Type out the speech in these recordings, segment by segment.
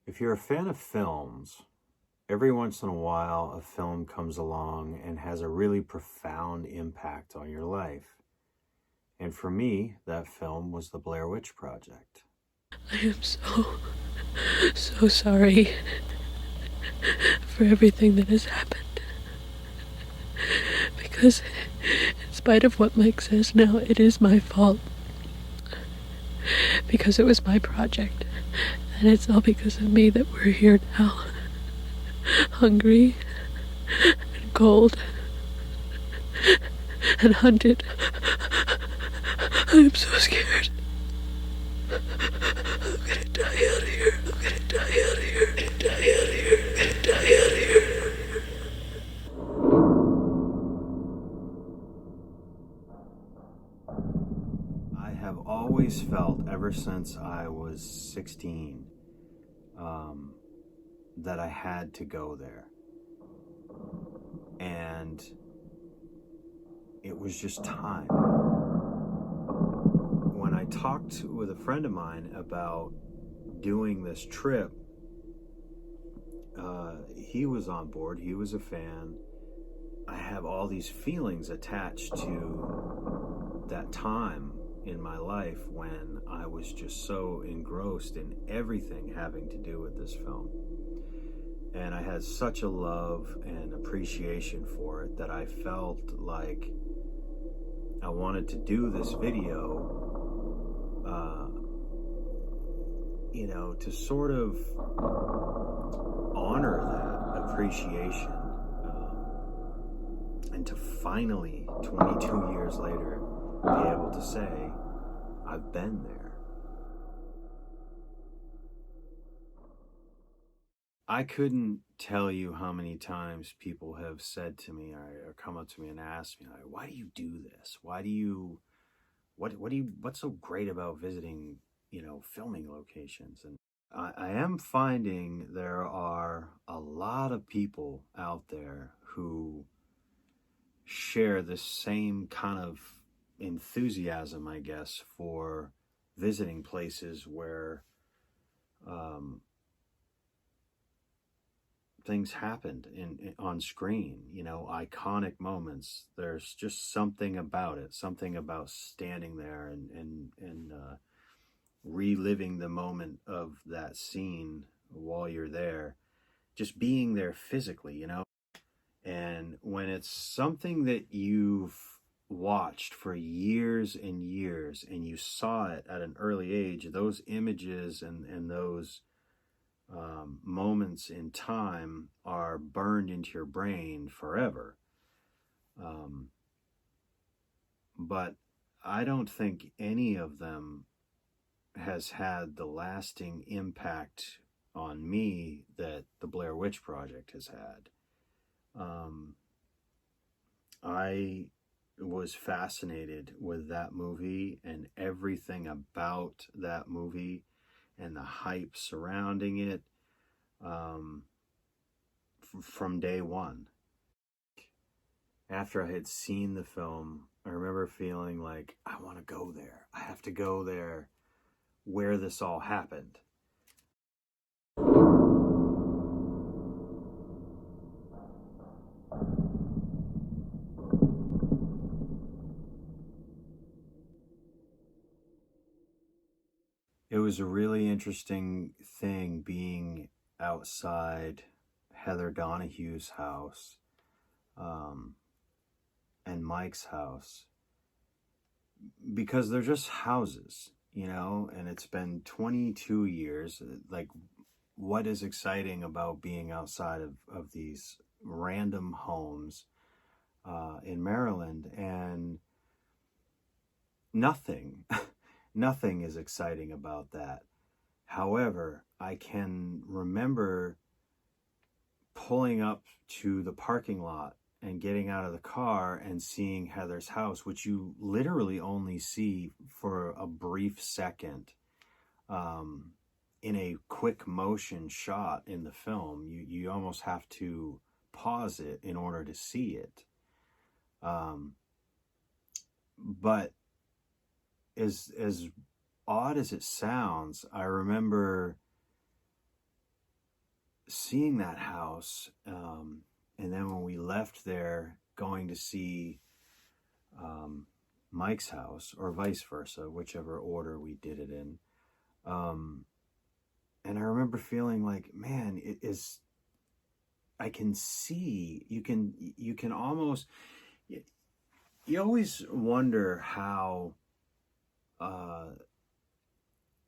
If you're a fan of films, every once in a while a film comes along and has a really profound impact on your life. And for me, that film was The Blair Witch Project. I am so sorry for everything that has happened. Because, in spite of what Mike says now, it is my fault. Because it was my project. And it's all because of me that we're here now. Hungry and cold and hunted. I am so scared. I'm gonna die out of here. I'm gonna die out of here. I'm gonna die out of here. I'm gonna die out of here. I have always felt, ever since I was 16, that I had to go there. And it was just time. When I talked with a friend of mine about doing this trip, he was on board. He was a fan. I have all these feelings attached to that time in my life when I was just so engrossed in everything having to do with this film. And I had such a love and appreciation for it that I felt like I wanted to do this video, to sort of honor that appreciation, and to finally, 22 years later, be able to say, I've been there. I couldn't tell you how many times people have said to me or come up to me and asked me, like, why do you do this? Why do you, what's so great about visiting, filming locations? And I am finding there are a lot of people out there who share the same kind of enthusiasm, I guess, for visiting places where things happened on screen, iconic moments. There's just something about it, something about standing there and reliving the moment of that scene while you're there, just being there physically, And when it's something that you've watched for years and years and you saw it at an early age, those images and those moments in time are burned into your brain forever. But I don't think any of them has had the lasting impact on me that the Blair Witch Project has had. I was fascinated with that movie and everything about that movie and the hype surrounding it, from day one. After I had seen the film, I remember feeling like, I want to go there. I have to go there where this all happened. It was a really interesting thing being outside Heather Donahue's house, and Mike's house, because they're just houses, and it's been 22 years. Like, what is exciting about being outside of these random homes in Maryland? And nothing nothing is exciting about that. However, I can remember pulling up to the parking lot and getting out of the car and seeing Heather's house, which you literally only see for a brief second, in a quick motion shot in the film. You almost have to pause it in order to see it. But as odd as it sounds, I remember seeing that house, and then when we left there, going to see Mike's house, or vice versa, whichever order we did it in. And I remember feeling like, man, it is, I can see, you can almost, you always wonder how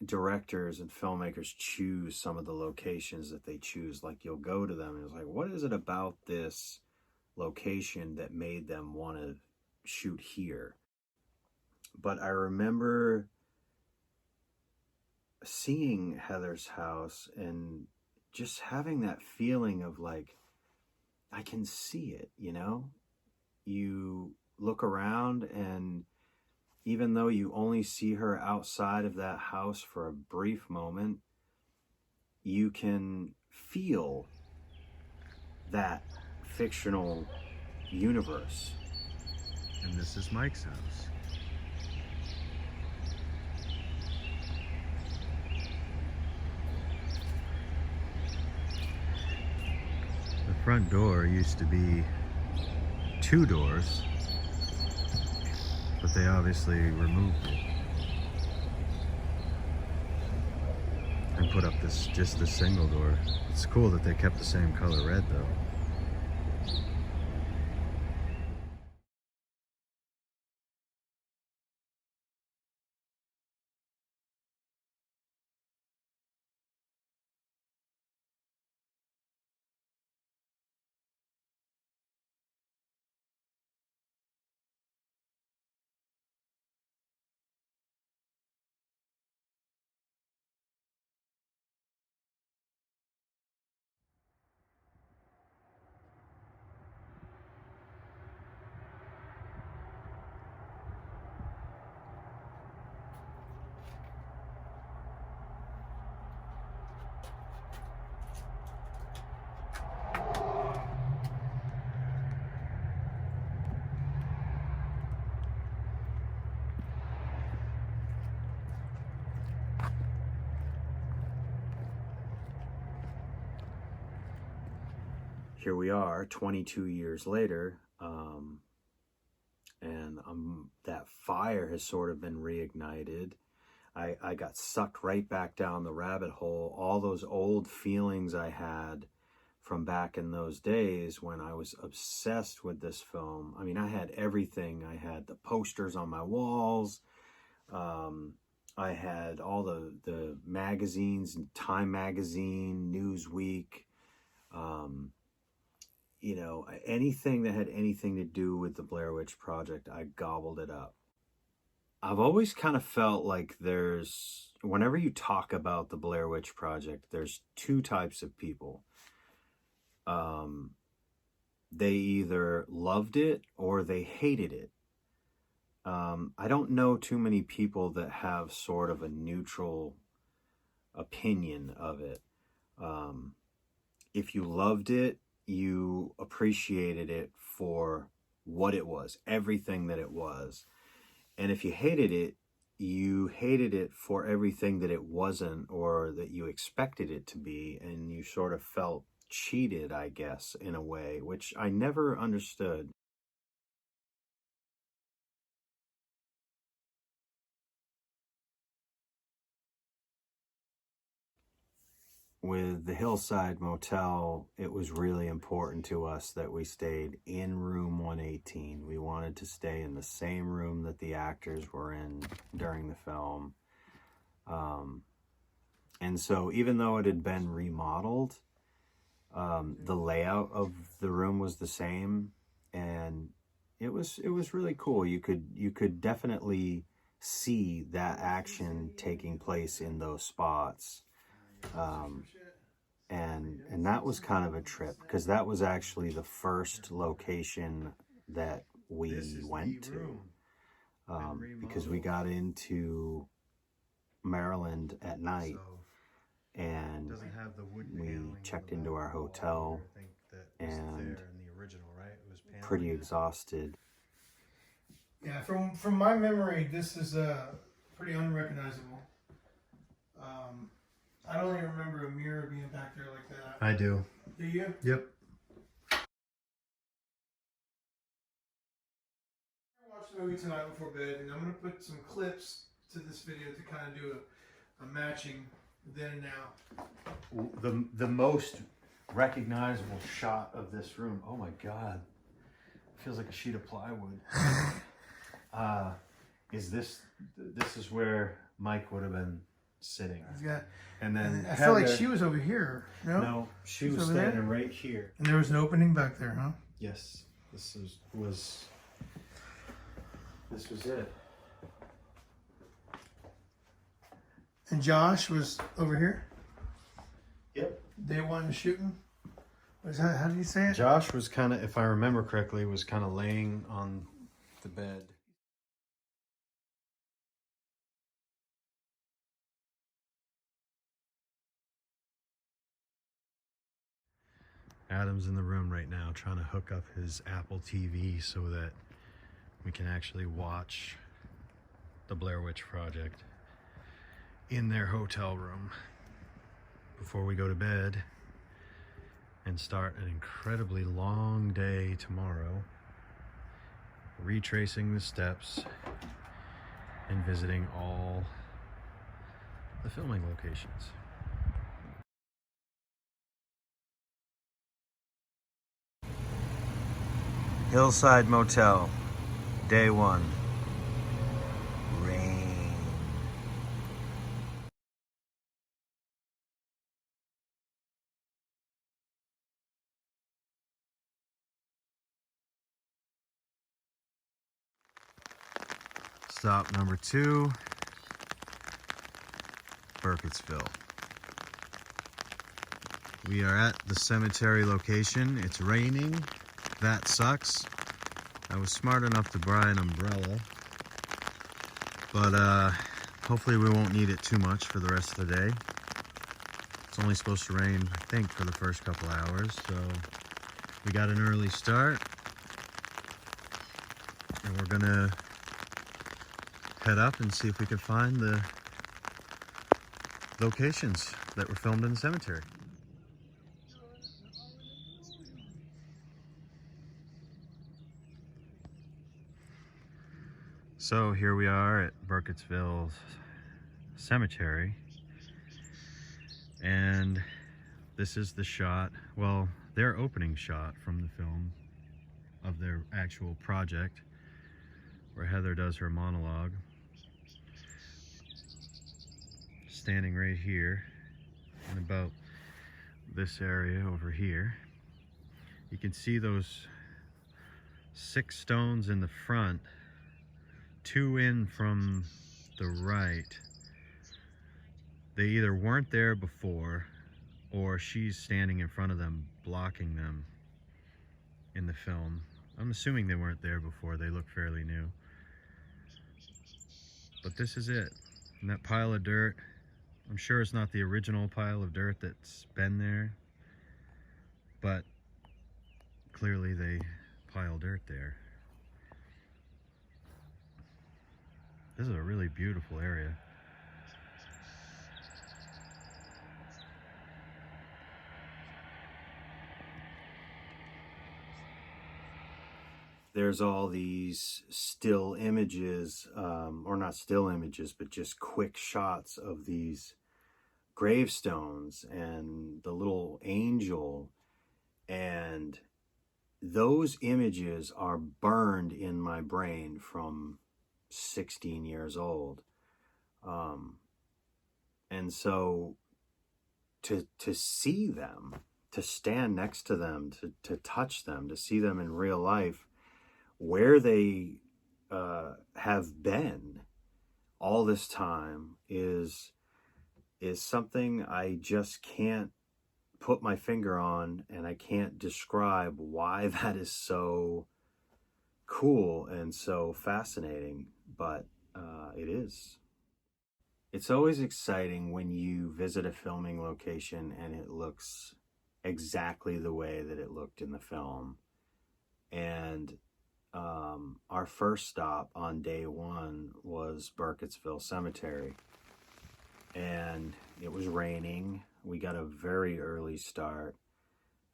directors and filmmakers choose some of the locations that they choose. Like, you'll go to them and it's like, what is it about this location that made them want to shoot here? But I remember seeing Heather's house and just having that feeling of like, I can see it, you know? You look around, and even though you only see her outside of that house for a brief moment, you can feel that fictional universe. And this is Mike's house. The front door used to be 2 doors, but they obviously removed it and put up just this single door. It's cool that they kept the same color red though. Here we are 22 years later, and that fire has sort of been reignited. I got sucked right back down the rabbit hole. All those old feelings I had from back in those days when I was obsessed with this film. I mean, I had everything. I had the posters on my walls. I had all the magazines, Time Magazine, Newsweek, you know, anything that had anything to do with the Blair Witch Project, I gobbled it up. I've always kind of felt like whenever you talk about the Blair Witch Project, there's 2 types of people. They either loved it or they hated it. I don't know too many people that have sort of a neutral opinion of it. If you loved it, you appreciated it for what it was, everything that it was. And if you hated it, you hated it for everything that it wasn't, or that you expected it to be, and you sort of felt cheated, I guess, in a way, which I never understood. With the Hillside Motel, it was really important to us that we stayed in room 118. We wanted to stay in the same room that the actors were in during the film. And so even though it had been remodeled, the layout of the room was the same, and it was really cool. You could definitely see that action taking place in those spots. And that was kind of a trip, because that was actually the first location that we went to, because we got into Maryland at night, and we checked into our hotel and pretty exhausted. Yeah, from my memory, this is pretty unrecognizable. I don't even remember a mirror being back there like that. I do. Do you? Yep. I watched the movie tonight before bed, and I'm going to put some clips to this video to kind of do a matching then and now. The most recognizable shot of this room. Oh my God. Feels like a sheet of plywood. Is this is where Mike would have been sitting. Yeah. And then I feel like she was over here. No, she was standing right here. And there was an opening back there, huh? Yes. This was it. And Josh was over here. Yep. Day one shooting. How did you say it? Josh was kind of, if I remember correctly, was kind of laying on the bed. Adam's in the room right now trying to hook up his Apple TV so that we can actually watch the Blair Witch Project in their hotel room before we go to bed and start an incredibly long day tomorrow, retracing the steps and visiting all the filming locations. Hillside Motel, day one. Rain. Stop number 2, Burkettsville. We are at the cemetery location. It's raining. That sucks. I was smart enough to buy an umbrella, but hopefully we won't need it too much for the rest of the day. It's only supposed to rain, I think, for the first couple hours, so we got an early start, and we're gonna head up and see if we can find the locations that were filmed in the cemetery. So here we are at Burkettsville Cemetery, and this is the shot, well, their opening shot from the film of their actual project, where Heather does her monologue, standing right here in about this area over here. You can see those 6 stones in the front, 2 in from the right. They either weren't there before, or she's standing in front of them, blocking them in the film. I'm assuming they weren't there before. They look fairly new. But this is it. And that pile of dirt, I'm sure it's not the original pile of dirt that's been there, but clearly they pile dirt there. This is a really beautiful area. There's all these still images, or not still images, but just quick shots of these gravestones and the little angel, and those images are burned in my brain from 16 years old. And so to see them, to stand next to them, to touch them, to see them in real life, where they have been all this time is something I just can't put my finger on, and I can't describe why that is so cool and so fascinating, but it is. It's always exciting when you visit a filming location and it looks exactly the way that it looked in the film. And our first stop on day one was Burkettsville Cemetery. And It was raining. We got a very early start.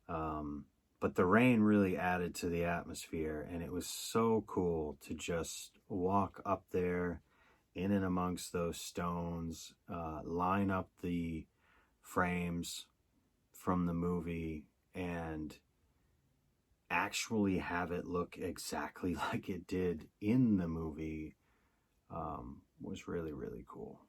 But the rain really added to the atmosphere, and it was so cool to just walk up there in and amongst those stones, line up the frames from the movie, and actually have it look exactly like it did in the movie. Was really, really cool.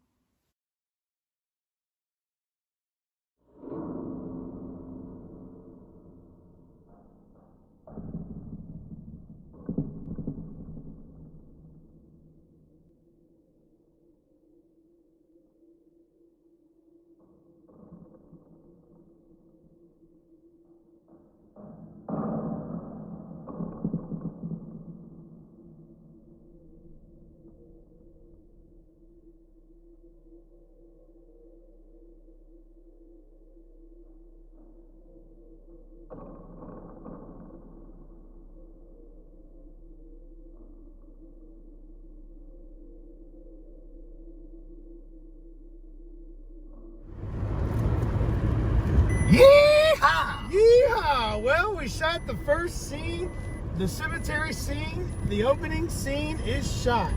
Yeehaw! Yeehaw! Well, we shot the first scene, the cemetery scene. The opening scene is shot.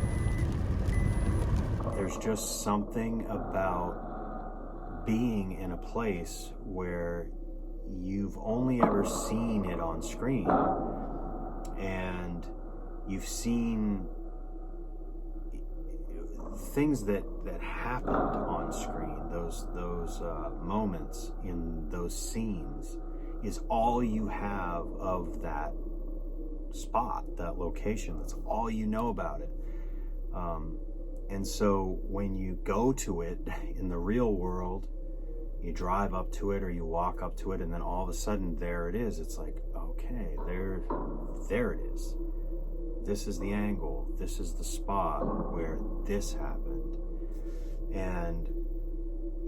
There's just something about being in a place where you've only ever seen it on screen, and you've seen things that happened on screen. Those moments in those scenes is all you have of that spot, that location. That's all you know about it. And so when you go to it in the real world, you drive up to it or you walk up to it, and then all of a sudden there it is. It's like, okay, there it is. This is the angle. This is the spot where this happened. And,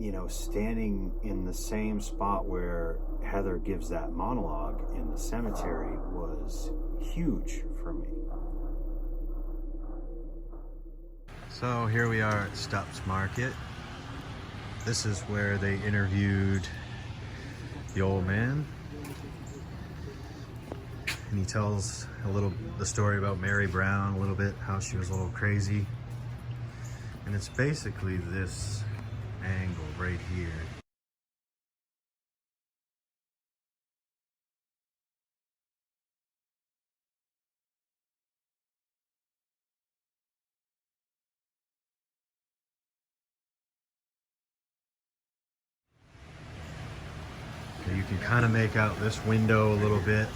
you know, standing in the same spot where Heather gives that monologue in the cemetery was huge for me. So here we are at Stopp's Market. This is where they interviewed the old man. And he tells the story about Mary Brown a little bit, how she was a little crazy. And it's basically this angle right here. So you can kind of make out this window a little bit.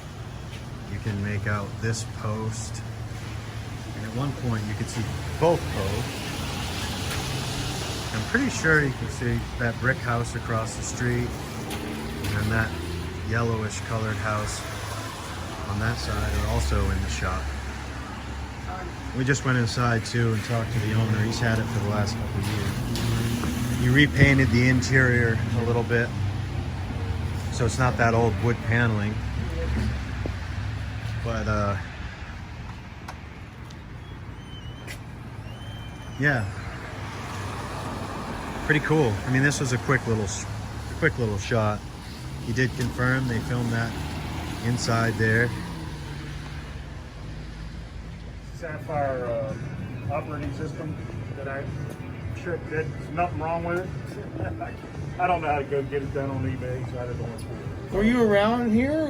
You can make out this post. And at one point you can see both posts. I'm pretty sure you can see that brick house across the street and then that yellowish colored house on that side are also in the shop. We just went inside too and talked to the owner. He's had it for the last couple of years. He repainted the interior a little bit, so it's not that old wood paneling. But yeah, pretty cool. I mean, this was a quick little shot. He did confirm they filmed that inside there. Sapphire operating system that I shipped. There's nothing wrong with it. I don't know how to go get it done on eBay, so I don't know what's for it. Were you around here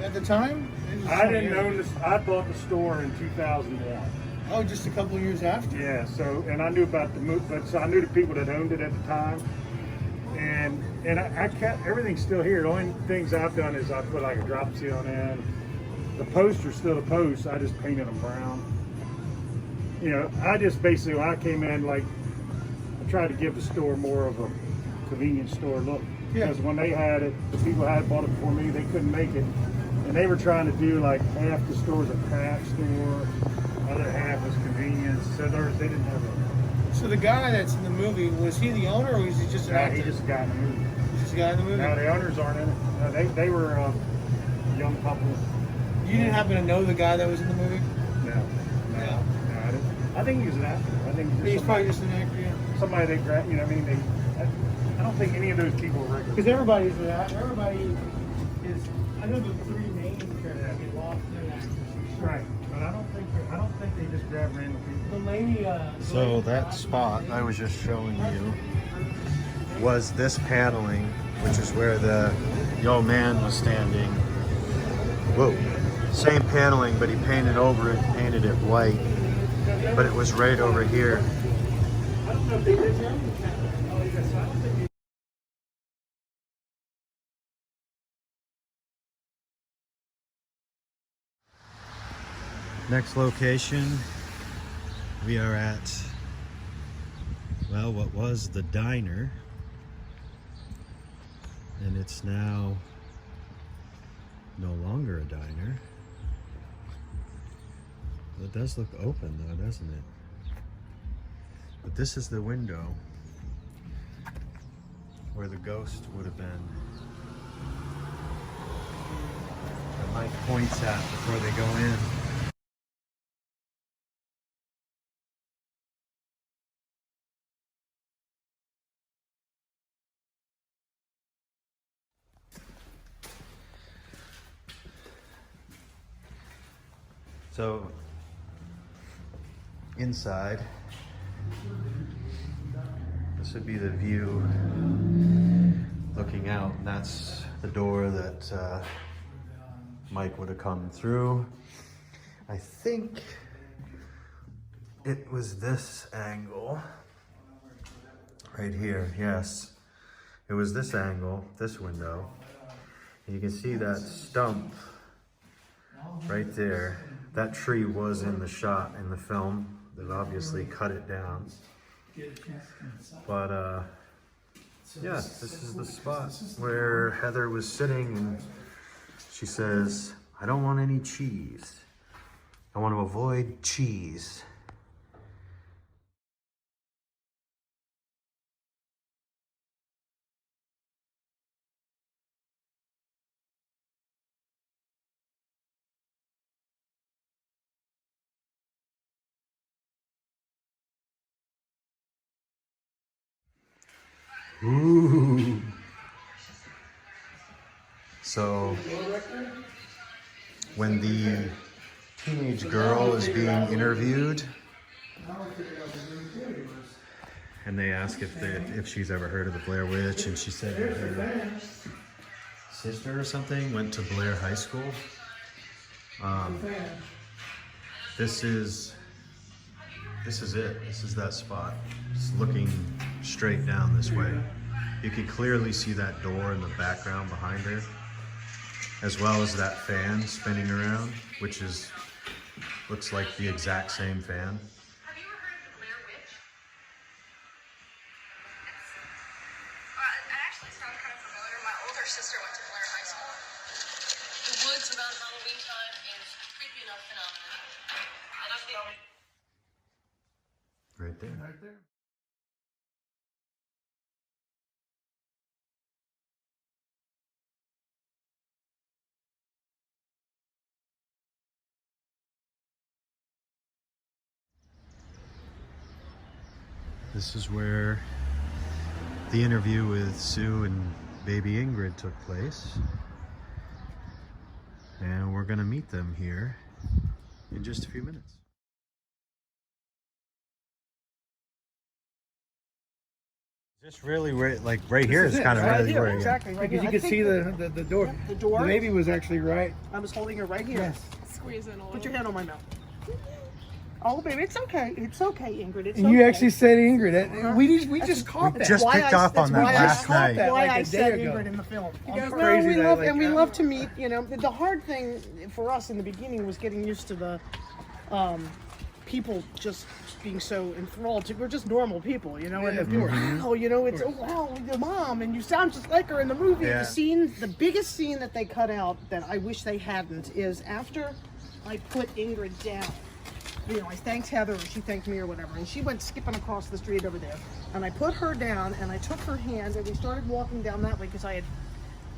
at the time? I didn't own this. I bought the store in 2001. Oh, just a couple of years after? Yeah, so, and I knew about the move, but so I knew the people that owned it at the time. And I kept, everything's still here. The only things I've done is I put like a drop seal in. The posts are still the posts. I just painted them brown. You know, I just basically, when I came in, like, I tried to give the store more of a convenience store look. Yeah. Because when they had it, the people who had bought it before me, they couldn't make it. And they were trying to do like half the store's a craft store, other half was convenience. So they didn't have a. So the guy that's in the movie, was he the owner or was he just an actor? He just a guy in the movie. Just a guy in the movie? No, the owners aren't in it. No, they were a young couple. You didn't happen to know the guy that was in the movie? No, Yeah. I didn't. I think he was an actor. I think He's probably just an actor, yeah. somebody they grab. You know, what I mean, I don't think any of those people are regular. Because everybody's that. Everybody is. I know the three main characters get lost in that. Right, but I don't think they just grab random people. The lady. So that spot I was just showing you was this paneling, which is where the old man was standing. Whoa. Same paneling, but he painted over it, painted it white. But it was right over here. I don't know if they did German. Oh, yes, I don't think. Next location, we are at, well, what was the diner, and it's now no longer a diner. It does look open though, doesn't it? But this is the window where the ghost would have been. That Mike points at before they go in. So, inside, this would be the view looking out, and that's the door that Mike would have come through. I think it was this angle right here, yes. It was this angle, this window. And you can see that stump right there. That tree was in the shot in the film. They've obviously cut it down. But yeah, this is the spot where Heather was sitting, and she says, I don't want any cheese. I want to avoid cheese. Ooh. So, when the teenage girl is being interviewed, and they ask if she's ever heard of the Blair Witch, and she said that her sister or something went to Blair High School. This is it. This is that spot. It's looking straight down this way. You can clearly see that door in the background behind her, as well as that fan spinning around, which looks like the exact same fan. Have you ever heard of the Blair Witch? It actually sounds kind of familiar. My older sister went to Blair High School. The woods around Halloween time is a creepy enough phenomenon. And I'm the only. Right there. Right there. This is where the interview with Sue and baby Ingrid took place. And we're gonna meet them here in just a few minutes. Just really right here is kind of right really here, where you exactly right Because here. you I could think see the door. the door. The baby was actually right. I was holding her right here. Yes. Squeeze in a little. Put your hand on my mouth. Oh, baby, it's okay. It's okay, Ingrid. It's And okay. you actually said Ingrid. We just caught that. just Why picked I- up on that's that why I last caught night. that, Why like I a said day ago. Ingrid in the film. It's Well, crazy we that, love like, and we love to meet. You know, the hard thing for us in the beginning was getting used to the people just being so enthralled. We're just normal people, you know. Yeah, and of course. wow, you know, it's wow, your mom, and you sound just like her in the movie. Yeah. The scene, the biggest scene that they cut out that I wish they hadn't is after I put Ingrid down. You know, I thanked Heather, or she thanked me, or whatever, and she went skipping across the street over there. And I put her down, and I took her hand, and we started walking down that way because I had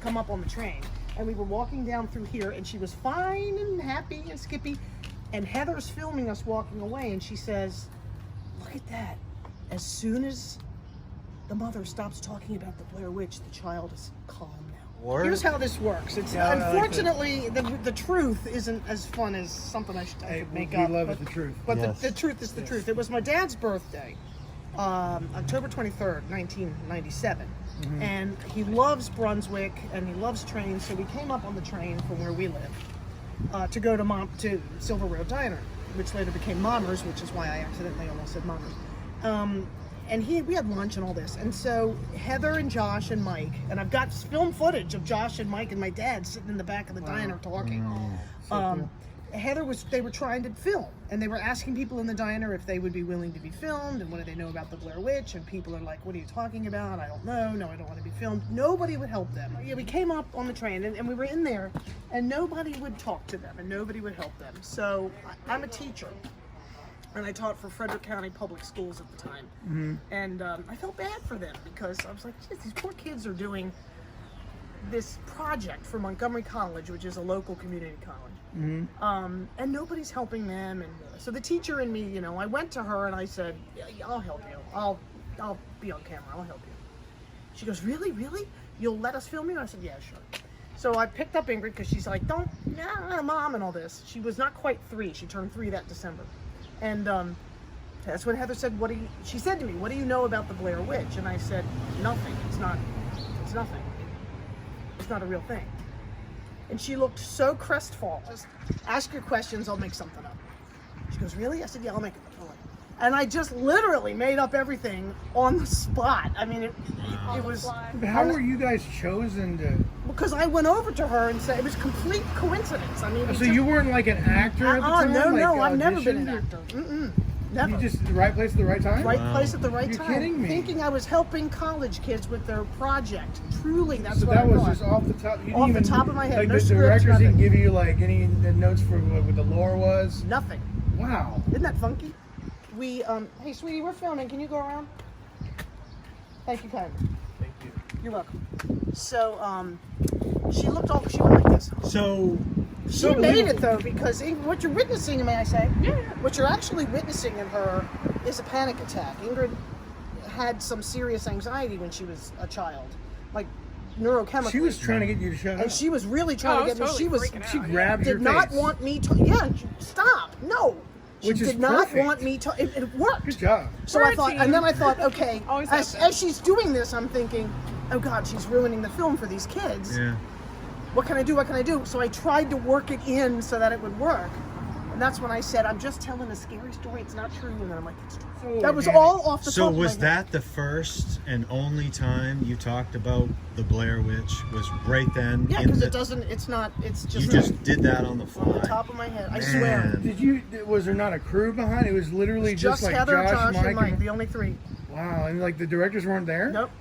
come up on the train. And we were walking down through here, and she was fine and happy and skippy. And Heather's filming us walking away, and she says, "Look at that. As soon as the mother stops talking about the Blair Witch, the child is calm now. Word? Here's how this works. It's Yeah, I like unfortunately the truth isn't as fun as something I could make we up. love but, it, the truth. But Yes. the truth is the truth. It was my dad's birthday, October 23rd, 1997. And he loves Brunswick and he loves trains, so we came up on the train from where we live to go to Silver Road Diner, which later became Mommer's, which is why I accidentally almost said Mommer's. And we had lunch and all this. And so Heather and Josh and Mike, and I've got film footage of Josh and Mike and my dad sitting in the back of the diner talking. They were trying to film, and they were asking people in the diner if they would be willing to be filmed, and what do they know about the Blair Witch, and people are like, what are you talking about? I don't know. No, I don't want to be filmed. Nobody would help them. Yeah, we came up on the train, and we were in there, and nobody would talk to them, and nobody would help them. So I'm a teacher, and I taught for Frederick County Public Schools at the time. And I felt bad for them because I was like, geez, these poor kids are doing this project for Montgomery College, which is a local community college. And nobody's helping them. And so the teacher in me, you know, I went to her and I said, yeah, I'll help you. I'll be on camera. I'll help you. She goes, really? You'll let us film you? I said, yeah, sure. So I picked up Ingrid because she's like, Mom, and all this. She was not quite 3. She turned 3 that December. And that's when Heather said, she said to me, what do you know about the Blair Witch? And I said, nothing. It's nothing. It's not a real thing. And she looked so crestfallen. Just ask your questions, I'll make something up. She goes, really? I said, yeah, I'll make it up. And I just literally made up everything on the spot. I mean, it was... But how were you guys chosen to... Because I went over to her and said, it was complete coincidence. I mean... So you weren't like an actor at the time? No, like I've never been an auditioned, actor. Never. You just the right place at the right time? Right place at the right You're time. kidding me. Thinking I was helping college kids with their project. Truly, that's So what that I was thought. just off the top. You didn't Off the even, top of my head, Like no the script, directors didn't nothing. give you like any notes for what the lore was. Nothing. Wow. Isn't that funky? We, hey sweetie, we're filming. Can you go around? Thank you kindly. Thank you. You're welcome. So, she went like this. So She made it though, because what you're witnessing, may I say? Yeah. What you're actually witnessing in her is a panic attack. Ingrid had some serious anxiety when she was a child, like neurochemically. she was trying to get you to shut up. and she was really trying to get me. She was She grabbed your did not face. want me to. Yeah, stop. No. She Which is did not perfect. want me to. It worked. Good job. So I thought, and then I thought, okay, Always as she's doing this, I'm thinking, oh God, she's ruining the film for these kids. Yeah. What can I do? So I tried to work it in so that it would work. And that's when I said, I'm just telling a scary story. It's not true. And then I'm like, it's true. So That was organic. all off the So top was of my head. that the first and only time you talked about the Blair Witch? Was right then? Yeah, in because the- it doesn't, it's not, it's You just, just did that on the fly. on the top of my head. I swear. Man. Was there not a crew behind? It was literally Just like Heather, Josh, and Mike, and the only 3. wow, and like the directors weren't there? Nope.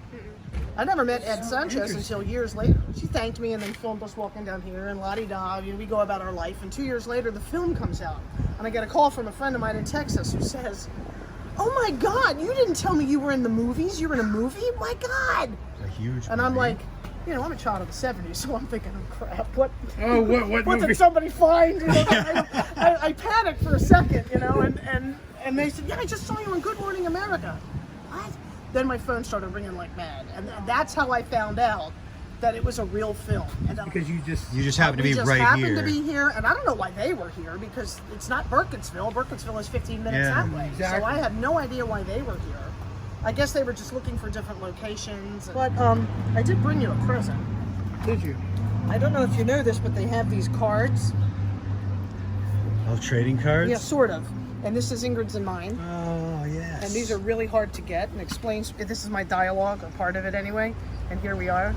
I never met Ed Sanchez interesting. until years later. She thanked me and then filmed us walking down here and la-di-da, you know, we go about our life. And 2 years later, the film comes out. And I get a call from a friend of mine in Texas who says, oh my God, you didn't tell me you were in the movies. You were in a movie? My God. A huge. And I'm movie. like, you know, I'm a child of the 70s, so I'm thinking, oh crap, what What did movie? somebody find? You know, I panicked for a second, you know, and they said, yeah, I just saw you on Good Morning America. What? Then my phone started ringing like mad. And that's how I found out that it was a real film. And Because you You just happened to we be just right happened here. to be here, and I don't know why they were here, because it's not Burkettsville. Burkettsville is 15 minutes Yeah. that way. Exactly. So I had no idea why they were here. I guess they were just looking for different locations. But I did bring you a present. did you? I don't know if you know this, but they have these cards. Oh, trading cards. Yeah, sort of. And this is Ingrid's and mine. Oh yes. And these are really hard to get, and explains, this is my dialogue, or part of it anyway. And here we are.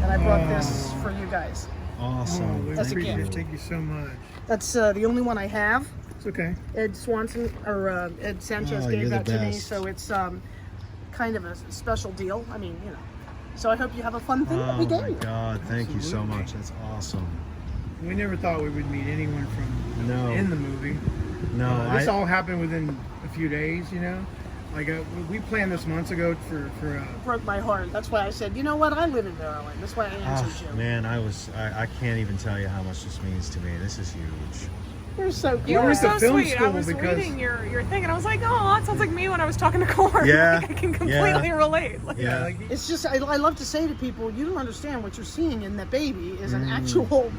And I brought this for you guys. awesome. We That's a appreciate gift. it. Thank you so much. That's the only one I have. It's okay. Ed Sanchez Oh, gave you're the that to me, best. so it's kind of a special deal. I mean, you know. So I hope you have a fun thing that Oh we gave my you. God! Thank you so Absolutely. much. That's awesome. We never thought we would meet anyone from No. in the movie. No, This all happened within a few days, you know. Like we planned this months ago for Broke my heart. That's why I said, you know what? I live in Maryland. That's why I answered Oh, you. man, I can't even tell you how much this means to me. This is huge. You're so cute. You were You're at the so film sweet. I school was because- reading your thing, and I was like, oh, that sounds like me when I was talking to Corn. Yeah, Like, I can completely relate. Like, Yeah. Like, It's just, I love to say to people, you don't understand what you're seeing in that baby is an actual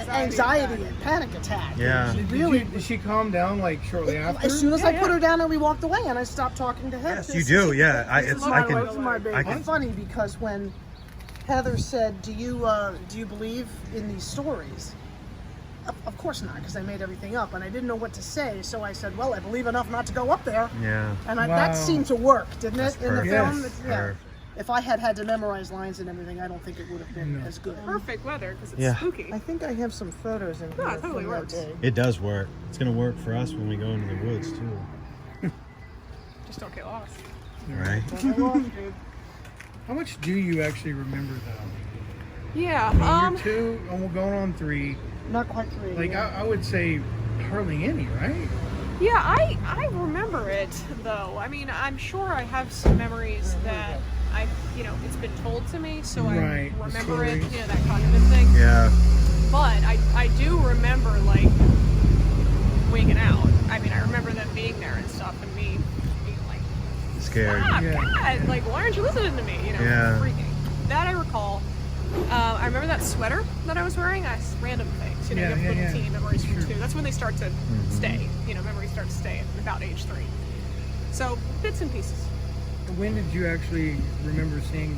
anxiety and panic attack. Yeah. She did, really, did she calm down like shortly after? as soon as I Yeah, put yeah. her down and we walked away and I stopped talking to her. Yes, you do. Yeah, This is I my baby. I can- It's funny because when Heather said, do you believe in these stories? Of course not, because I made everything up and I didn't know what to say. So I said, well, I believe enough not to go up there. Yeah. And Wow. that seemed to work, didn't That's it, in the perfect. film? Yes. Yeah. Perfect. If I had to memorize lines and everything, I don't think it would have been as good. perfect weather because it's Yeah. spooky. I think I have some photos in here. Yeah, it totally from that works. day. It does work. It's gonna work for us when we go into the woods too. Just don't get lost. Right? How much do you actually remember though? Yeah. I mean, you're 2, almost going on 3. Not quite 3. Like yeah. I would say hardly any, right? Yeah, I remember it though. I mean, I'm sure I have some memories that it's been told to me, so I Right, the remember it, stories. that kind of thing. Yeah. But I do remember like winging out. I mean, I remember them being there and stuff, and me being like, Scared. "Stop, Yeah. God! Like, why aren't you listening to me?" Yeah. Freaking. That I recall. I remember that sweater that I was wearing. Random things, Yeah, you have yeah, little yeah. teeny memories from Sure. 2. That's when they start to stay. Memories start to stay at about age 3. So bits and pieces. When did you actually remember seeing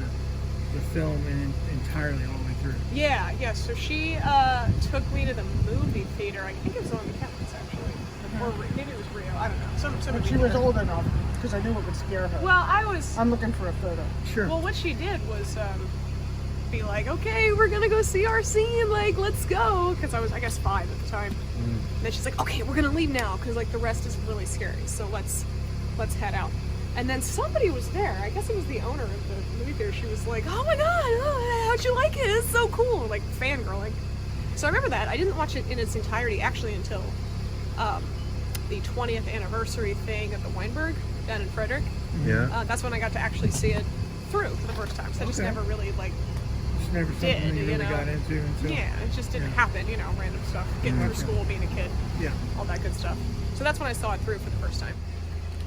the film entirely all the way through? Yeah. So she took me to the movie theater. I think it was on the campus actually, or maybe it was Rio. I don't know. Some But movie she was theater. old enough, because I knew it would scare her. Well, I was. I'm looking for a photo. Sure. Well, what she did was be like, okay, we're gonna go see our scene. Like, let's go. Because I was, I guess, 5 at the time. And then she's like, okay, we're gonna leave now because like the rest is really scary. So let's head out. And then somebody was there. I guess it was the owner of the movie theater. She was like, oh my god, how'd you like it? It's so cool. Like fangirling. So I remember that. I didn't watch it in its entirety actually until the 20th anniversary thing at the Weinberg down in Frederick. Yeah. That's when I got to actually see it through for the first time. So I just Okay. never really like, It's never something did, that you you really know? got into until. yeah, it just didn't Yeah. happen, random stuff, getting through Okay. school, being a kid, Yeah. all that good stuff. So that's when I saw it through for the first time.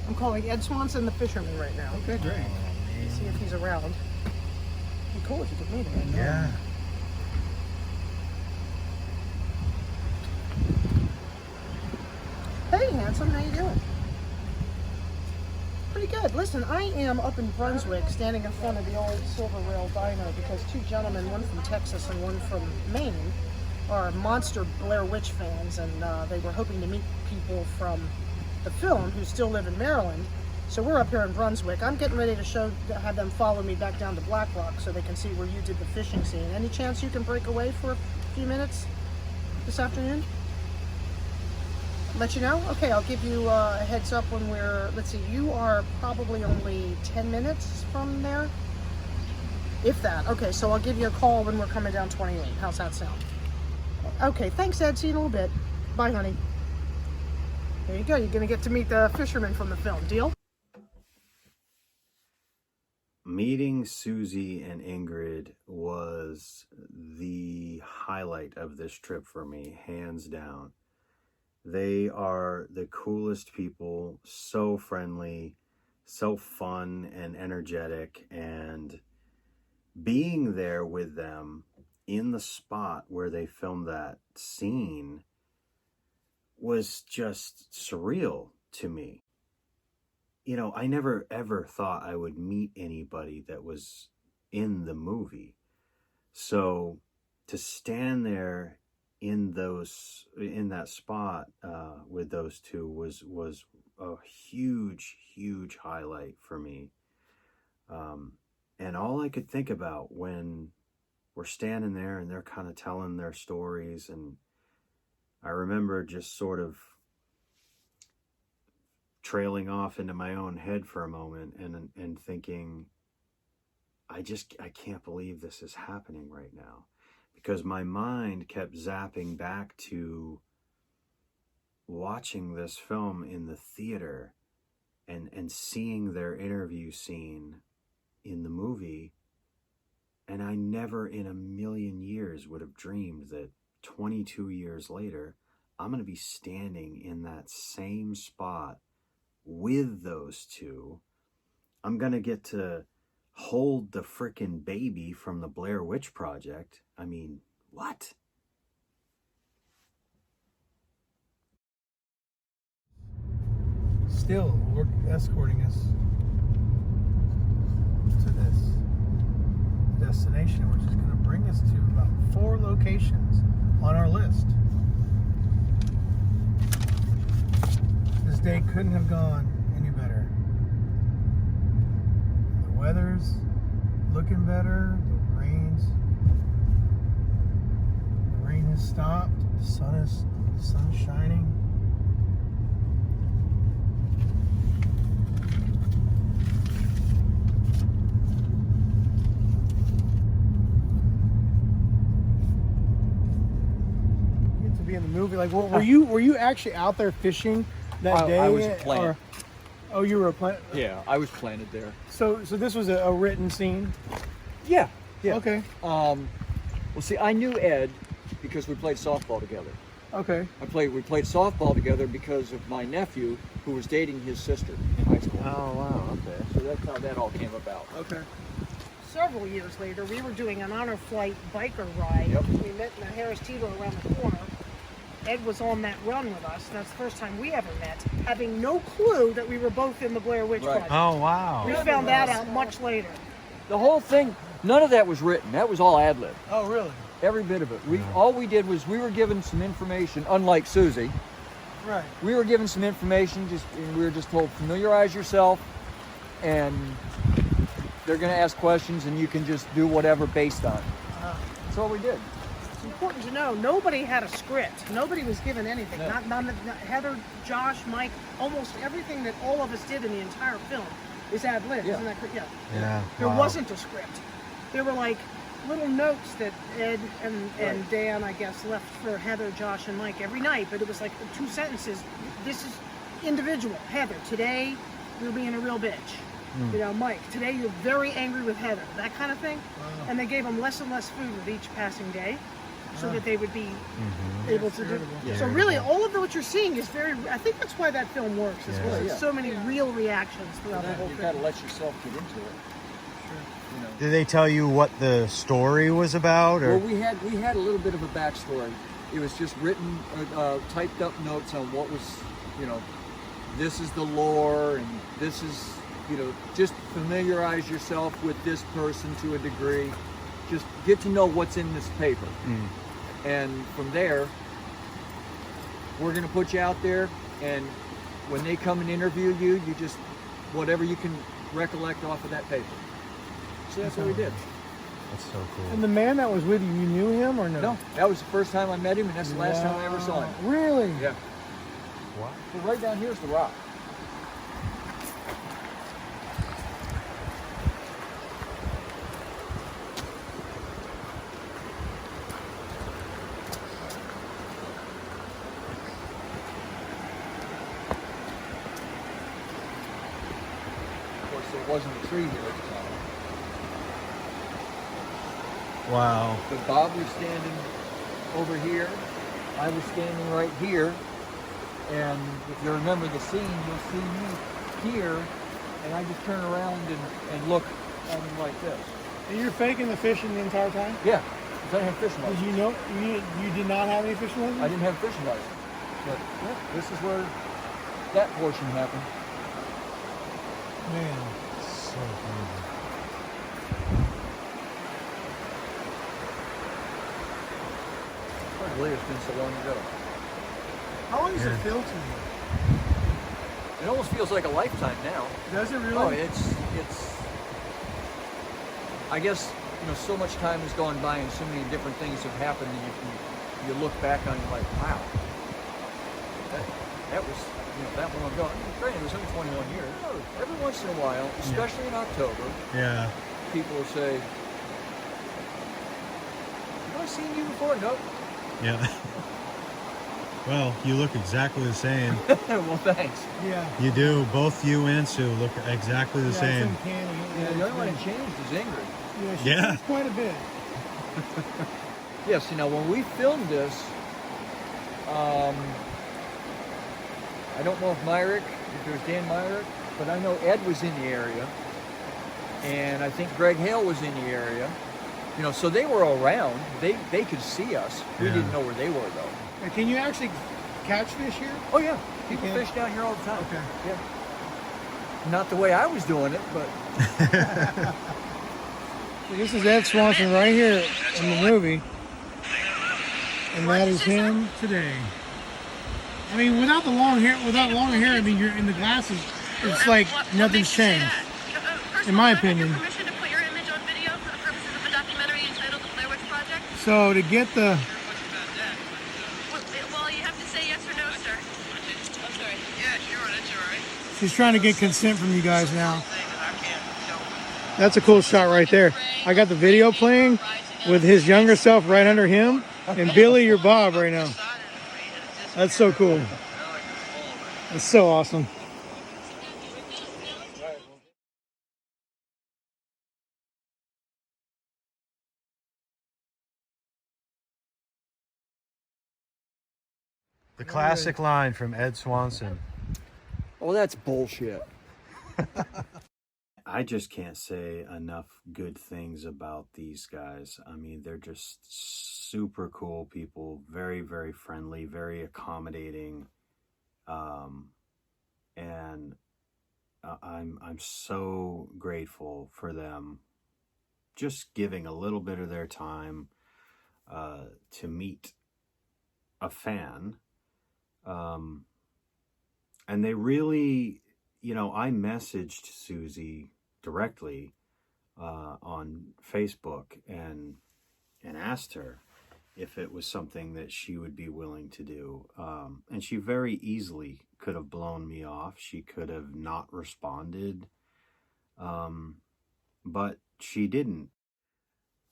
I'm calling Ed Swanson the fisherman right now. Okay, great. See if he's around. Be cool if you could meet him. Yeah. Hey, handsome, how you doing? Pretty good. Listen, I am up in Brunswick, standing in front of the old Silver Rail Diner because 2 gentlemen, one from Texas and one from Maine, are monster Blair Witch fans, and they were hoping to meet people from the film who still live in Maryland. So we're up here in Brunswick. I'm getting ready to have them follow me back down to Black Rock so they can see where you did the fishing scene. Any chance you can break away for a few minutes this afternoon? Let you know? Okay, I'll give you a heads up when let's see, you are probably only 10 minutes from there? If that. Okay, so I'll give you a call when we're coming down 28. How's that sound? Okay, thanks, Ed. See you in a little bit. Bye, honey. There you go. You're going to get to meet the fisherman from the film. Deal? Meeting Susie and Ingrid was the highlight of this trip for me, hands down. They are the coolest people, so friendly, so fun and energetic, and being there with them in the spot where they filmed that scene was just surreal to me. I never ever thought I would meet anybody that was in the movie. So to stand there in that spot with those 2 was a huge highlight for me. And all I could think about when we're standing there and they're kind of telling their stories, and I remember just sort of trailing off into my own head for a moment and thinking, I can't believe this is happening right now, because my mind kept zapping back to watching this film in the theater and seeing their interview scene in the movie. And I never in a million years would have dreamed that 22 years later, I'm going to be standing in that same spot with those two. I'm going to get to hold the frickin' baby from the Blair Witch Project. I mean, what? Still escorting us to this destination, which is going to bring us to about 4 locations on our list. This day couldn't have gone any better. The weather's looking better. The rain has stopped. The sun's shining. Be in the movie. Like, were you actually out there fishing that day? I was planted. Oh, you were a plant. Yeah, I was planted there. So this was a written scene. Yeah. Okay. Well, see, I knew Ed because we played softball together. Okay. We played softball together because of my nephew who was dating his sister in high school. Oh, wow. Okay. So that's how that all came about. Okay. Several years later, we were doing an honor flight biker ride. Yep. We met in the Harris Teeter around the corner. Ed was on that run with us, and that's the first time we ever met, having no clue that we were both in the Blair Witch Project. Oh, wow. We found that out much later. The whole thing, none of that was written. That was all ad lib. Oh, really? Every bit of it. All we did was we were given some information, unlike Susie. Right. We were given some information, and we were just told, familiarize yourself, and they're going to ask questions, and you can just do whatever based on it. That's all we did. It's important to know, nobody had a script. Nobody was given anything. No. Not Heather, Josh, Mike, almost everything that all of us did in the entire film is ad lib. Yeah. Isn't that correct? Yeah. Yeah. There wow. wasn't a script. There were like little notes that Ed and Dan, I guess, left for Heather, Josh, and Mike every night, but it was like 2 sentences. This is individual. Heather, today you're being a real bitch. You know, Mike, today you're very angry with Heather. That kind of thing. Wow. And they gave them less and less food with each passing day, so that they would be able to do. Yeah. So really, all of what you're seeing is very. I think that's why that film works. Is because Yeah. there's so many real reactions throughout the whole You've thing. got to let yourself get into it. You know. Did they tell you what the story was about? Or? Well, we had a little bit of a backstory. It was just written, typed up notes on what was, you know, this is the lore, and this is, you know, just familiarize yourself with this person to a degree. Just get to know what's in this paper. And from there, we're going to put you out there, and when they come and interview you, you just, whatever you can recollect off of that paper. So that's what we did. That's so cool. And the man that was with you, you knew him or no? No, that was the first time I met him, and that's the last time I ever saw him. Really? Yeah. Wow. So right down here's the rock. Of course, there wasn't a tree here at the time. Wow. But Bob was standing over here. I was standing right here. And if you remember the scene, you'll see me here. And I just turn around and look at him like this. And you're faking the fishing the entire time? Yeah, because I didn't have fishing Did license. you know you did not have any fishing license? I didn't have fishing license. But yeah, this is where that portion happened. Man. So crazy. I believe it's been so long ago. How long does it feel to you? It almost feels like a lifetime now. Does it really? Oh, it's. I guess, you know, so much time has gone by and so many different things have happened, and you look back on it like, wow, that was, you know, that long ago. I mean, granted, it was only 21 years. Every once in a while, especially in October, Yeah. people will say, "Have I seen you before?" No. Yeah. Well, you look exactly the same. Well, thanks. Yeah. You do. Both you and Sue look exactly the It's same. uncanny. Yeah, the only one that changed is Ingrid. Yeah, she Yeah. changed quite a bit. Yes, you know, when we filmed this, I don't know if there was Dan Myrick, but I know Ed was in the area, and I think Greg Hale was in the area. You know, so they were around. They could see us. We didn't know where they were though. And can you actually catch fish here? Oh yeah, people can? fish down here all the time. Okay. Yeah. Not the way I was doing it, but. This is Ed Swanson right here in the movie, and that is him today. I mean, without the long hair, I mean, you're in the glasses. It's like nothing's changed, in my opinion. Permission to put your image on video for the purposes of a documentary entitled The Blair Witch Project? So to get the, Well, you have to say yes or no, sir. I'm sorry. Yeah, sure, that's all right. she's trying to get consent from you guys now. That's a cool shot right there. I got the video playing with his younger self right under him, and Billy, your Bob right now. That's so cool. That's so awesome. The classic line from Ed Swanson. Oh, that's bullshit. I just can't say enough good things about these guys. I mean, they're just super cool people, very, very friendly, very accommodating. And I'm so grateful for them just giving a little bit of their time to meet a fan. And they really, you know, I messaged Susie directly on Facebook and asked her if it was something that she would be willing to do. And she very easily could have blown me off. She could have not responded. But she didn't.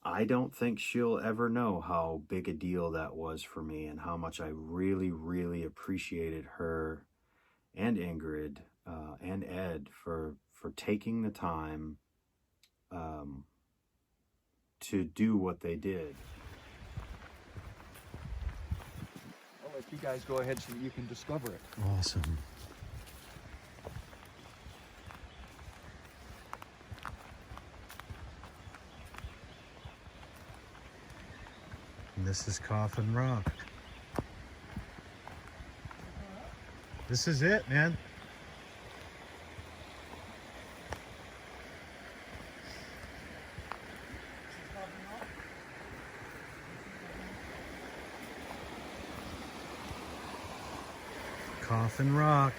I don't think she'll ever know how big a deal that was for me and how much I really, really appreciated her and Ingrid and Ed for taking the time to do what they did. I'll let you guys go ahead so that you can discover it. Awesome. And this is Coffin Rock. This is it, man. Coffin Rock.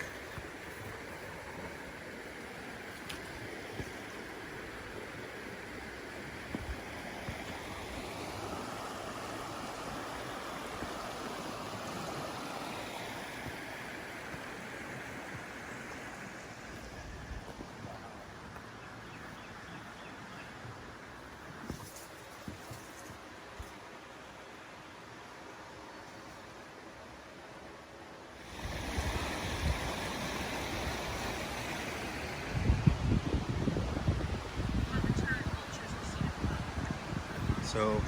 So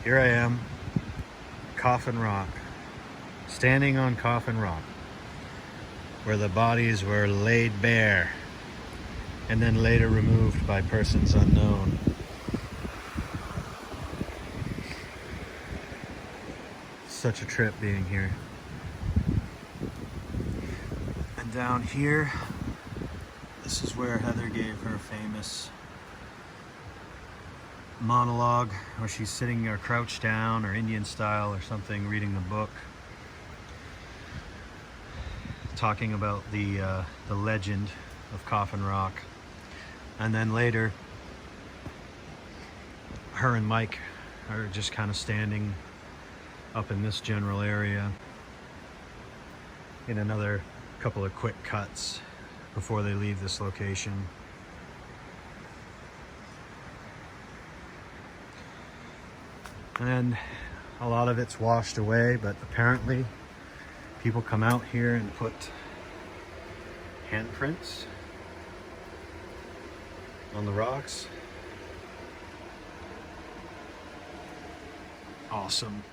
here I am, Coffin Rock, standing on Coffin Rock, where the bodies were laid bare and then later removed by persons unknown. Such a trip being here. And down here, this is where Heather gave her famous monologue where she's sitting or crouched down or Indian style or something, reading the book, talking about the legend of Coffin Rock. And then later her and Mike are just kind of standing up in this general area in another couple of quick cuts before they leave this location. And a lot of it's washed away, but apparently people come out here and put handprints on the rocks. Awesome.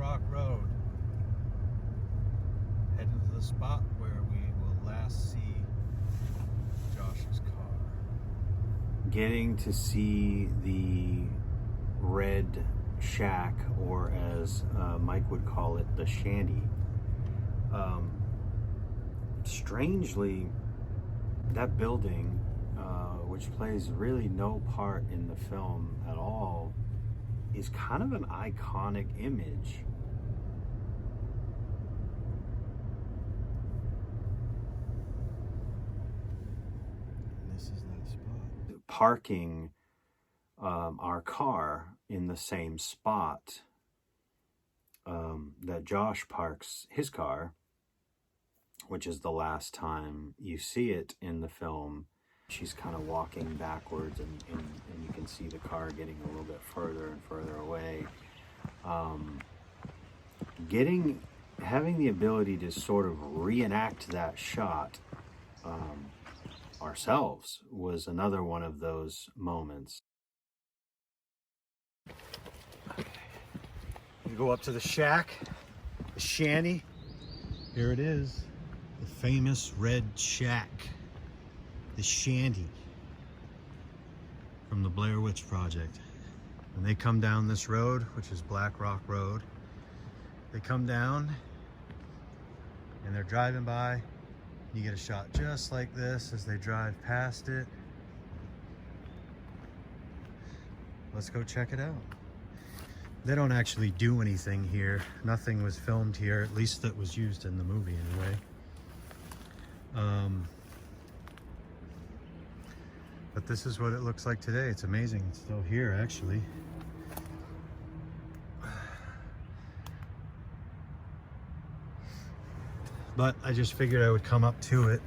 Rock Road. Heading to the spot where we will last see Josh's car. Getting to see the red shack, or as Mike would call it, the shanty. Strangely, that building, which plays really no part in the film at all, is kind of an iconic image. This is that spot. Parking our car in the same spot that Josh parks his car, which is the last time you see it in the film. She's kind of walking backwards, and you can see the car getting a little bit further and further away. Having the ability to sort of reenact that shot ourselves was another one of those moments. You go up to the shack, the shanty. Here it is, the famous red shack, the shanty from the Blair Witch Project. When they come down this road, which is Black Rock Road, they come down and they're driving by. You get a shot just like this as they drive past it. Let's go check it out. They don't actually do anything here. Nothing was filmed here, at least that was used in the movie anyway. But this is what it looks like today. It's amazing. It's still here, actually. But I just figured I would come up to it.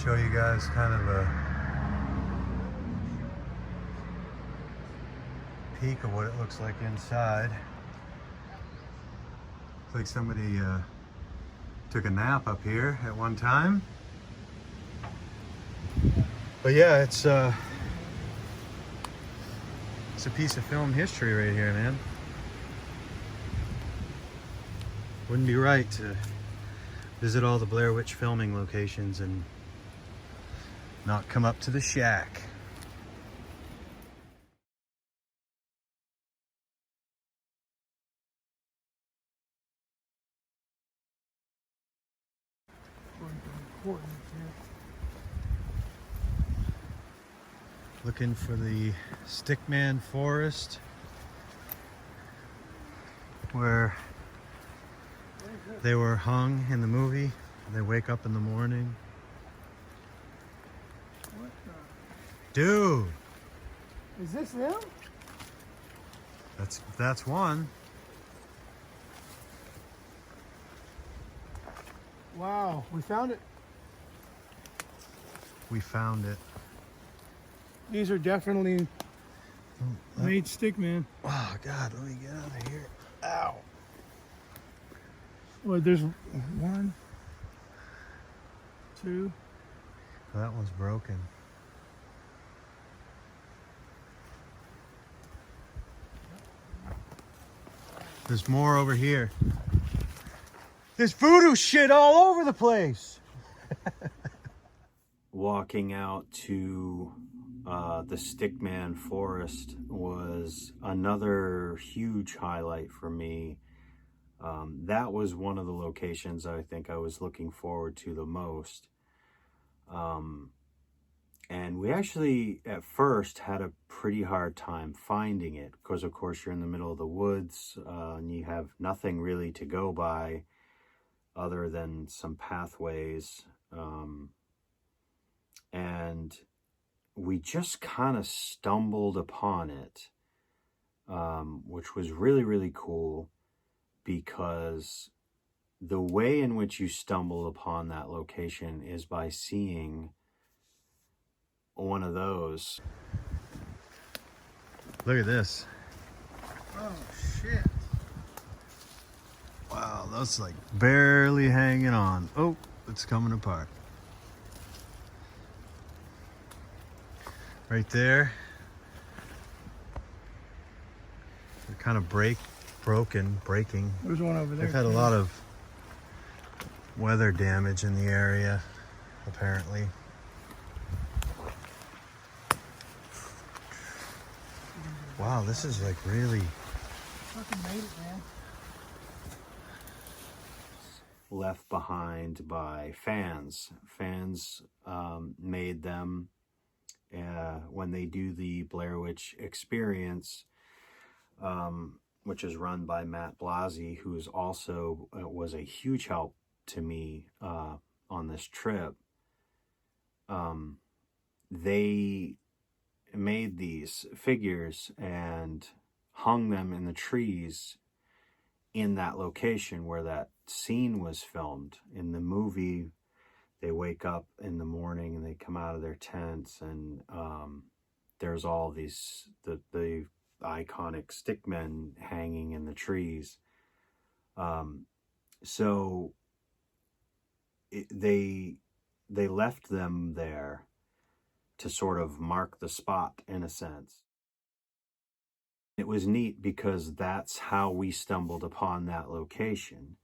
Show you guys kind of a peek of what it looks like inside. Looks like somebody took a nap up here at one time. But yeah, it's a piece of film history right here, man. Wouldn't be right to visit all the Blair Witch filming locations and not come up to the shack. Looking for the Stickman forest where they were hung in the movie. They wake up in the morning. What the? Dude, Is this them? that's one. Wow, we found it. We found it. These are definitely made Stickman. Oh God, let me get out of here. Ow. Well, there's 1, 2. That one's broken. There's more over here. There's voodoo shit all over the place. Walking out to the Stickman forest was another huge highlight for me. That was one of the locations I think I was looking forward to the most. And we actually, at first, had a pretty hard time finding it because, of course, you're in the middle of the woods and you have nothing really to go by other than some pathways. And we just kind of stumbled upon it, which was really, really cool because the way in which you stumble upon that location is by seeing one of those. Look at this. Oh, shit. Wow, that's like barely hanging on. Oh, it's coming apart. Right there. kind of breaking. There's one over there. They've had a lot of weather damage in the area, apparently. Wow, this is like really Fucking made it, man. left behind by fans. Fans made them when they do the Blair Witch Experience, which is run by Matt Blasey, who is also was a huge help to me on this trip. They made these figures and hung them in the trees in that location where that scene was filmed. In the movie, they wake up in the morning and they come out of their tents, and there's all these the iconic stickmen hanging in the trees. So they left them there to sort of mark the spot, in a sense. It was neat because that's how we stumbled upon that location.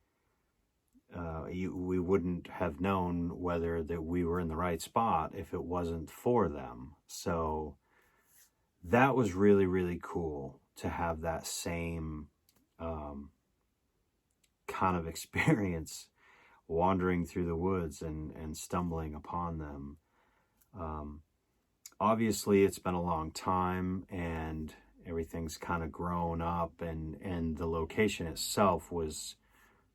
We wouldn't have known whether that we were in the right spot if it wasn't for them. So that was really, really cool to have that same kind of experience, wandering through the woods and stumbling upon them. Obviously, it's been a long time and everything's kind of grown up, and the location itself was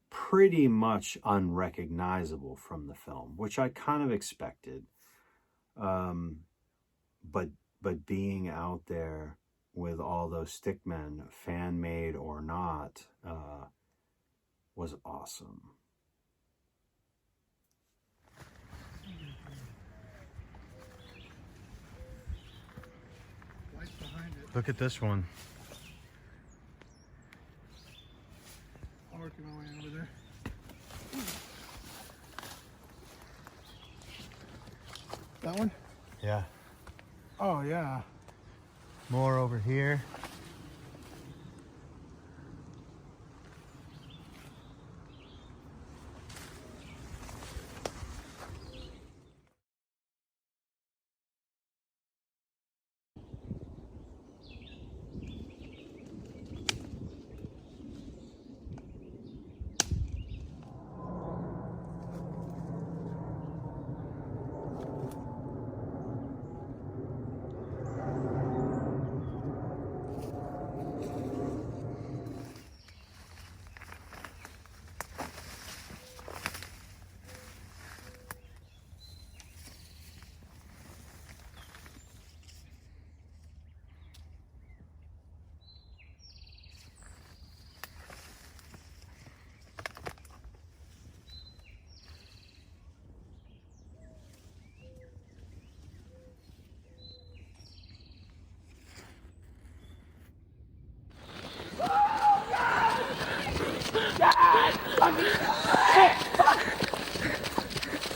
pretty much unrecognizable from the film, which I kind of expected. But being out there with all those stickmen, fan-made or not, was awesome. Look at this one. I'm working my way over there. That one? Yeah. Oh, yeah. More over here.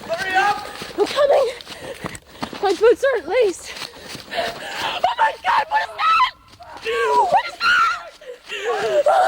Hurry up! I'm coming! My boots aren't laced! Oh my god, what is that? What is that?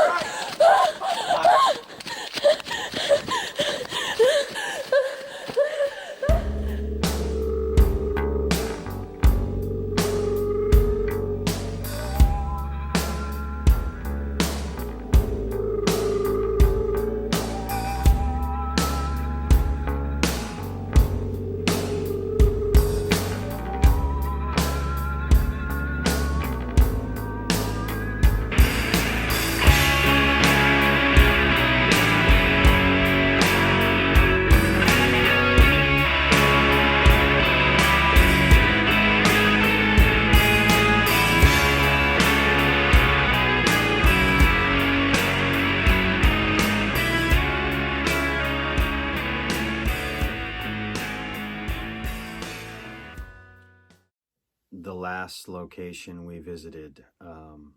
The last location we visited on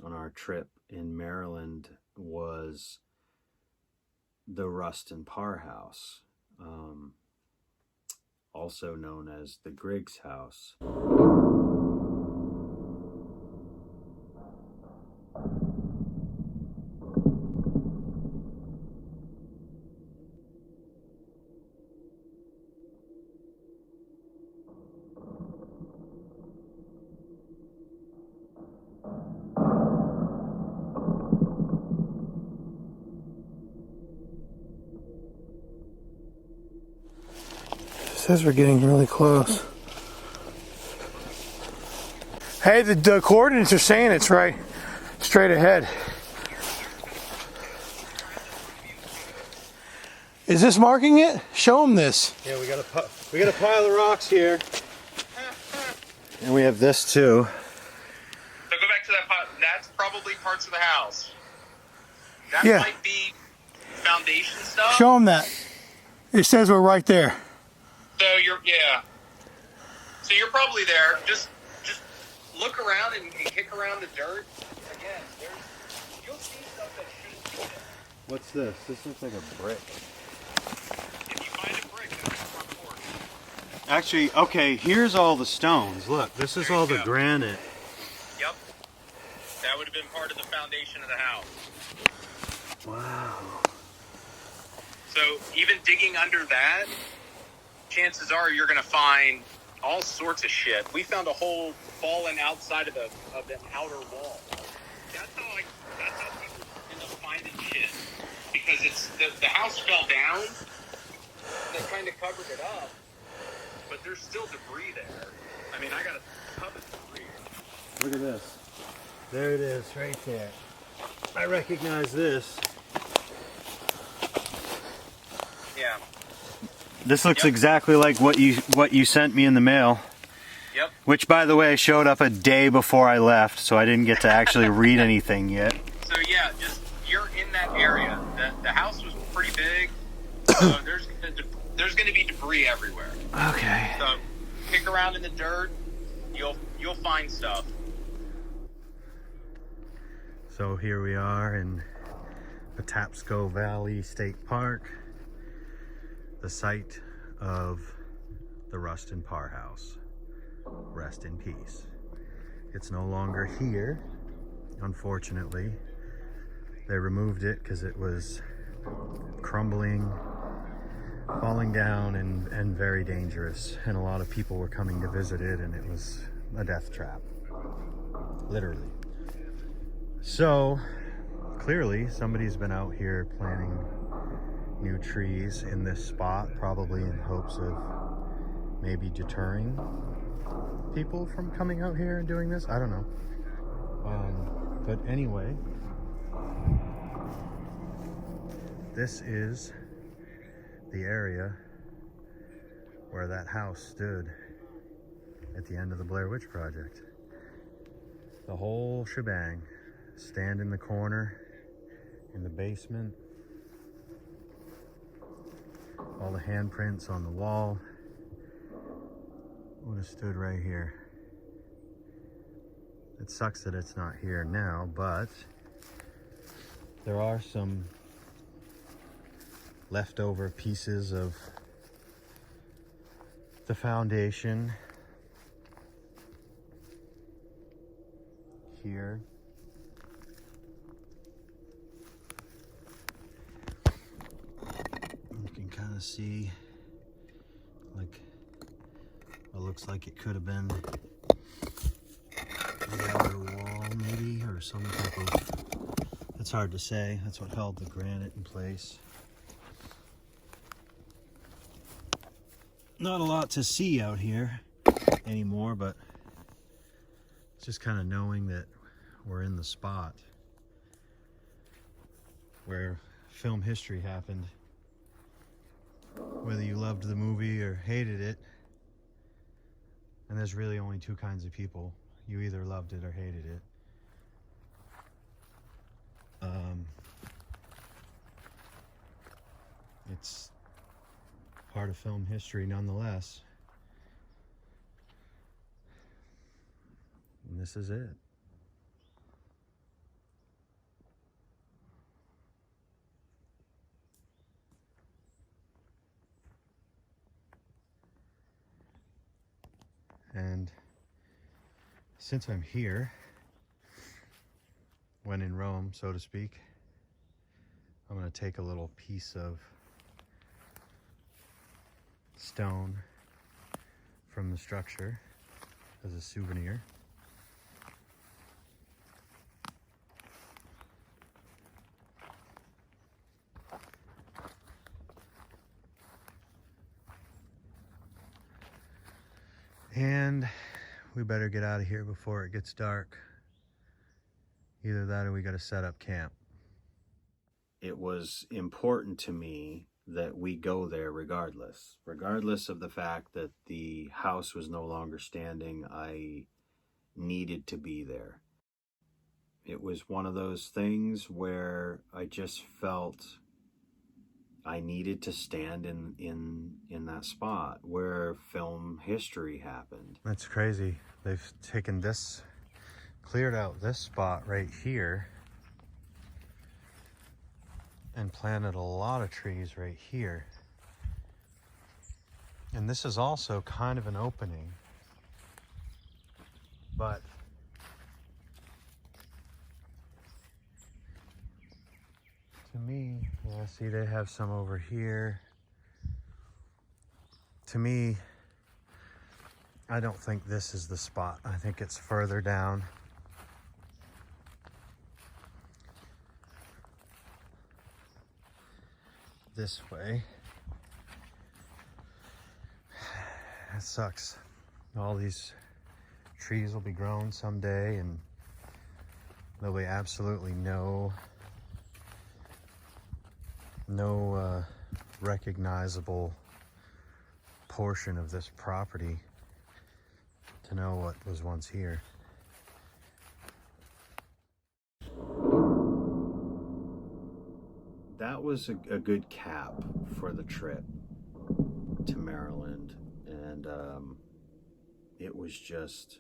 our trip in Maryland was the Rustin Parr House, also known as the Griggs House. says we're getting really close. Hey, the coordinates are saying it's right straight ahead. Is this marking it? Show them this. Yeah, we got a pile of rocks here. And we have this too. So go back to that pot. That's probably parts of the house. That Yeah. might be foundation stuff. Show them that. It says we're right there. So So you're probably there. Just look around and kick around the dirt. Again, you'll see stuff that shouldn't be there. What's this? This looks like a brick. If you find a brick, that's a front porch. Actually, okay, here's all the stones. Look, this is all the granite. Yep. That would have been part of the foundation of the house. Wow. So even digging under that, chances are you're going to find all sorts of shit. We found a hole fallen outside of the outer wall. That's how people end up finding shit, because it's the house fell down. They kind of covered it up, but there's still debris there. I mean, I got a ton of debris. Look at this. There it is, right there. I recognize this. Yeah. This looks exactly like what you sent me in the mail. Yep. Which, by the way, showed up a day before I left, so I didn't get to actually read anything yet. So yeah, just you're in that area. The house was pretty big, so there's going to be debris everywhere. Okay. So kick around in the dirt, you'll find stuff. So here we are in Patapsco Valley State Park, the site of the Rustin Parr House. Rest in peace. It's no longer here, unfortunately. They removed it because it was crumbling, falling down, and very dangerous. And a lot of people were coming to visit it, and it was a death trap, literally. So clearly somebody's been out here planting new trees in this spot, probably in hopes of maybe deterring people from coming out here and doing this. I don't know. But anyway, this is the area where that house stood at the end of the Blair Witch Project. The whole shebang. Stand in the corner, in the basement. All the handprints on the wall would have stood right here. It sucks that it's not here now, but there are some leftover pieces of the foundation here. You can kind of see like what looks like it could have been the outer wall maybe, or some type of, it's hard to say. That's what held the granite in place. Not a lot to see out here anymore, but it's just kind of knowing that we're in the spot where film history happened. Whether you loved the movie or hated it, and there's really only two kinds of people. You either loved it or hated it. It's part of film history nonetheless. And this is it. And since I'm here, when in Rome, so to speak, I'm going to take a little piece of stone from the structure as a souvenir. we better get out of here before it gets dark. Either that or we got to set up camp. It was important to me that we go there regardless of the fact that the house was no longer standing. I needed to be there. It was one of those things where I just felt I needed to stand in that spot where film history happened. That's crazy. They've taken this, cleared out this spot right here, and planted a lot of trees right here. And this is also kind of an opening, but to me, yeah, see, they have some over here. To me, I don't think this is the spot. I think it's further down. This way. That sucks. All these trees will be grown someday and there'll be absolutely no recognizable portion of this property to know what was once here. That was a good cap for the trip to Maryland, and it was just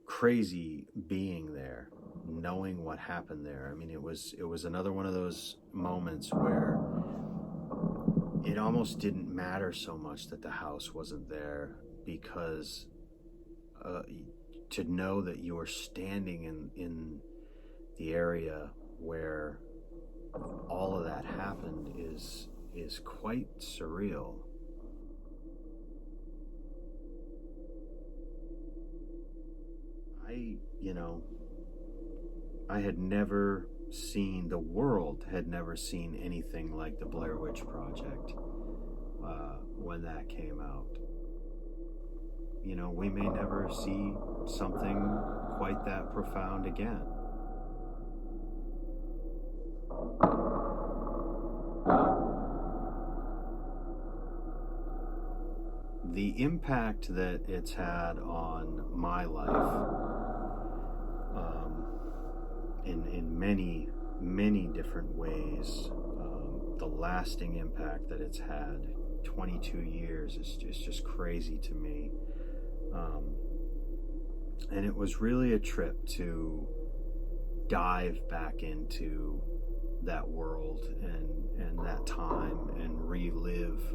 crazy being there, knowing what happened there. I mean, it was another one of those moments where it almost didn't matter so much that the house wasn't there, because to know that you were standing in the area where all of that happened is quite surreal. I had never seen, the world had never seen anything like the Blair Witch Project when that came out. We may never see something quite that profound again. The impact that it's had on my life in many, many different ways, the lasting impact that it's had, 22 years, is just crazy to me. And it was really a trip to dive back into that world and that time and relive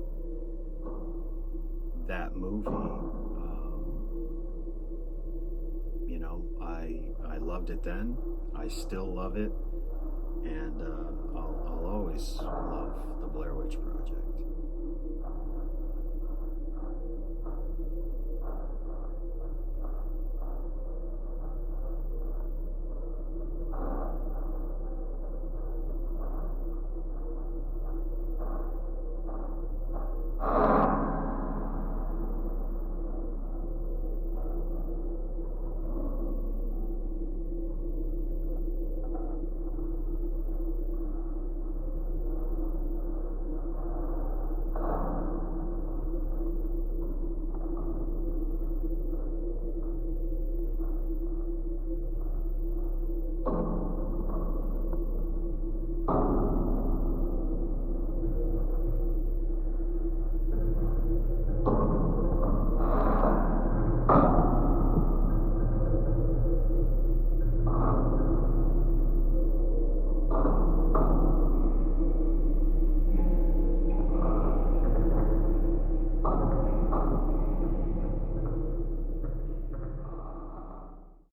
that movie. I loved it then. I still love it, and I'll always love the Blair Witch Project.